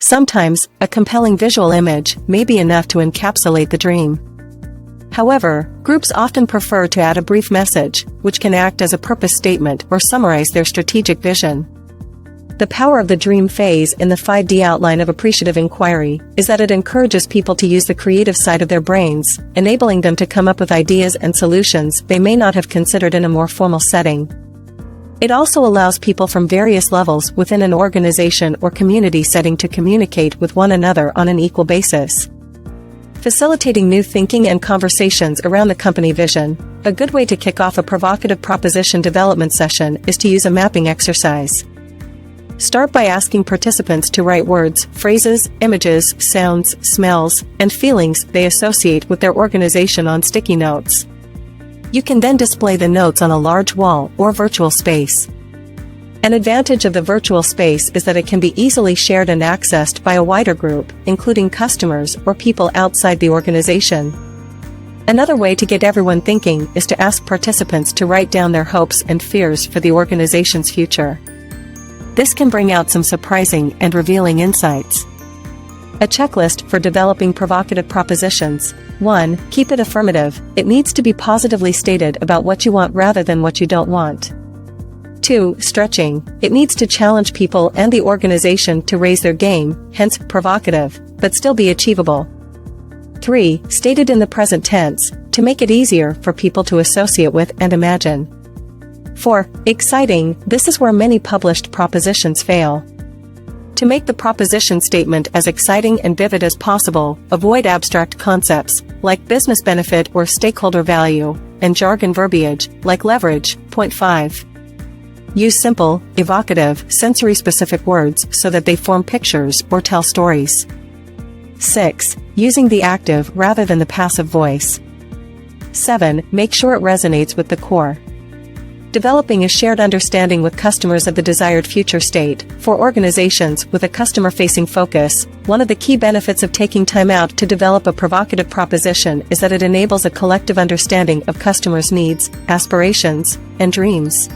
Sometimes, a compelling visual image may be enough to encapsulate the dream. However, groups often prefer to add a brief message, which can act as a purpose statement or summarize their strategic vision. The power of the dream phase in the 5D outline of appreciative inquiry is that it encourages people to use the creative side of their brains, enabling them to come up with ideas and solutions they may not have considered in a more formal setting. It also allows people from various levels within an organization or community setting to communicate with one another on an equal basis, facilitating new thinking and conversations around the company vision. A good way to kick off a provocative proposition development session is to use a mapping exercise. Start by asking participants to write words, phrases, images, sounds, smells, and feelings they associate with their organization on sticky notes. You can then display the notes on a large wall or virtual space. An advantage of the virtual space is that it can be easily shared and accessed by a wider group, including customers or people outside the organization. Another way to get everyone thinking is to ask participants to write down their hopes and fears for the organization's future. This can bring out some surprising and revealing insights. A checklist for developing provocative propositions. 1. Keep it affirmative. It needs to be positively stated about what you want rather than what you don't want. 2. Stretching. It needs to challenge people and the organization to raise their game, hence provocative, but still be achievable. 3. Stated in the present tense, to make it easier for people to associate with and imagine. 4. Exciting. This is where many published propositions fail. To make the proposition statement as exciting and vivid as possible, avoid abstract concepts, like business benefit or stakeholder value, and jargon verbiage, like leverage. Point 5. Use simple, evocative, sensory-specific words so that they form pictures or tell stories. 6. Using the active rather than the passive voice. 7. Make sure it resonates with the core. Developing a shared understanding with customers of the desired future state. For organizations with a customer-facing focus, one of the key benefits of taking time out to develop a provocative proposition is that it enables a collective understanding of customers' needs, aspirations, and dreams.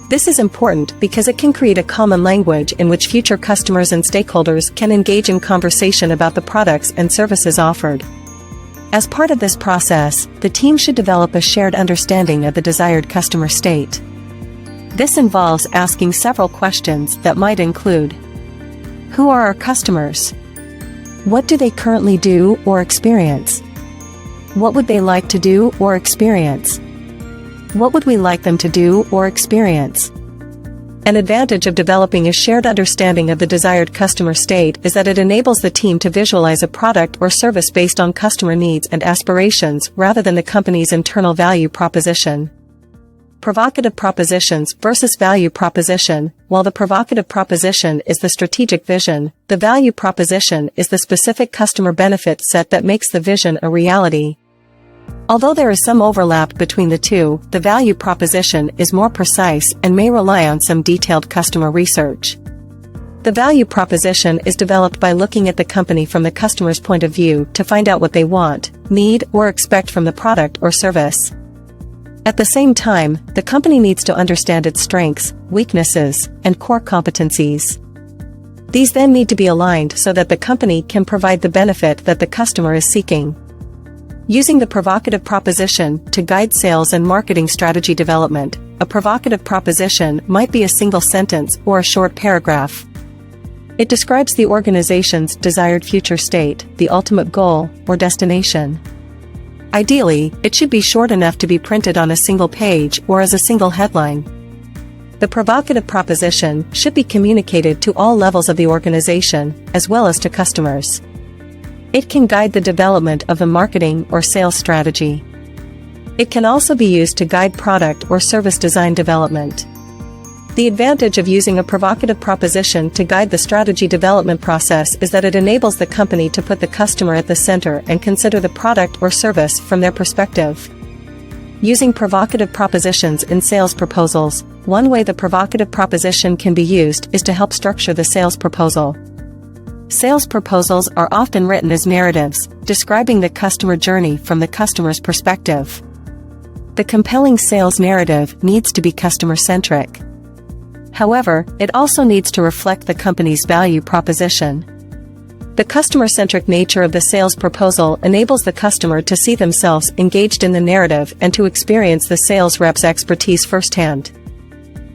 This is important because it can create a common language in which future customers and stakeholders can engage in conversation about the products and services offered. As part of this process, the team should develop a shared understanding of the desired customer state. This involves asking several questions that might include: who are our customers? What do they currently do or experience? What would they like to do or experience? What would we like them to do or experience? An advantage of developing a shared understanding of the desired customer state is that it enables the team to visualize a product or service based on customer needs and aspirations rather than the company's internal value proposition. Provocative propositions versus value proposition. While the provocative proposition is the strategic vision, the value proposition is the specific customer benefit set that makes the vision a reality. Although there is some overlap between the two, the value proposition is more precise and may rely on some detailed customer research. The value proposition is developed by looking at the company from the customer's point of view to find out what they want, need, or expect from the product or service. At the same time, the company needs to understand its strengths, weaknesses, and core competencies. These then need to be aligned so that the company can provide the benefit that the customer is seeking. Using the provocative proposition to guide sales and marketing strategy development. A provocative proposition might be a single sentence or a short paragraph. It describes the organization's desired future state, the ultimate goal, or destination. Ideally, it should be short enough to be printed on a single page or as a single headline. The provocative proposition should be communicated to all levels of the organization, as well as to customers. It can guide the development of a marketing or sales strategy. It can also be used to guide product or service design development. The advantage of using a provocative proposition to guide the strategy development process is that it enables the company to put the customer at the center and consider the product or service from their perspective. Using provocative propositions in sales proposals. One way the provocative proposition can be used is to help structure the sales proposal. Sales proposals are often written as narratives, describing the customer journey from the customer's perspective. The compelling sales narrative needs to be customer-centric. However, it also needs to reflect the company's value proposition. The customer-centric nature of the sales proposal enables the customer to see themselves engaged in the narrative and to experience the sales rep's expertise firsthand.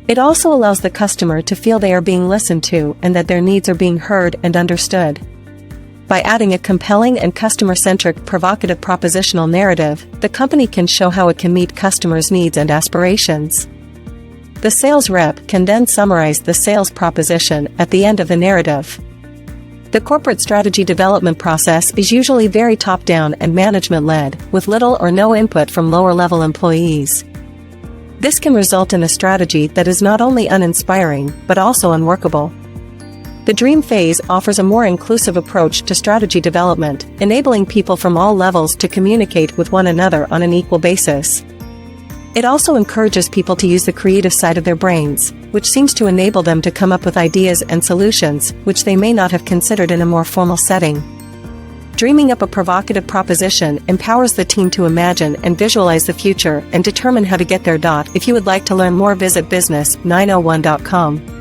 It also allows the customer to feel they are being listened to and that their needs are being heard and understood. By adding a compelling and customer-centric provocative propositional narrative, the company can show how it can meet customers' needs and aspirations. The sales rep can then summarize the sales proposition at the end of the narrative. The corporate strategy development process is usually very top-down and management-led, with little or no input from lower-level employees. This can result in a strategy that is not only uninspiring, but also unworkable. The dream phase offers a more inclusive approach to strategy development, enabling people from all levels to communicate with one another on an equal basis. It also encourages people to use the creative side of their brains, which seems to enable them to come up with ideas and solutions which they may not have considered in a more formal setting. Dreaming up a provocative proposition empowers the team to imagine and visualize the future and determine how to get there. If you would like to learn more, visit business901.com.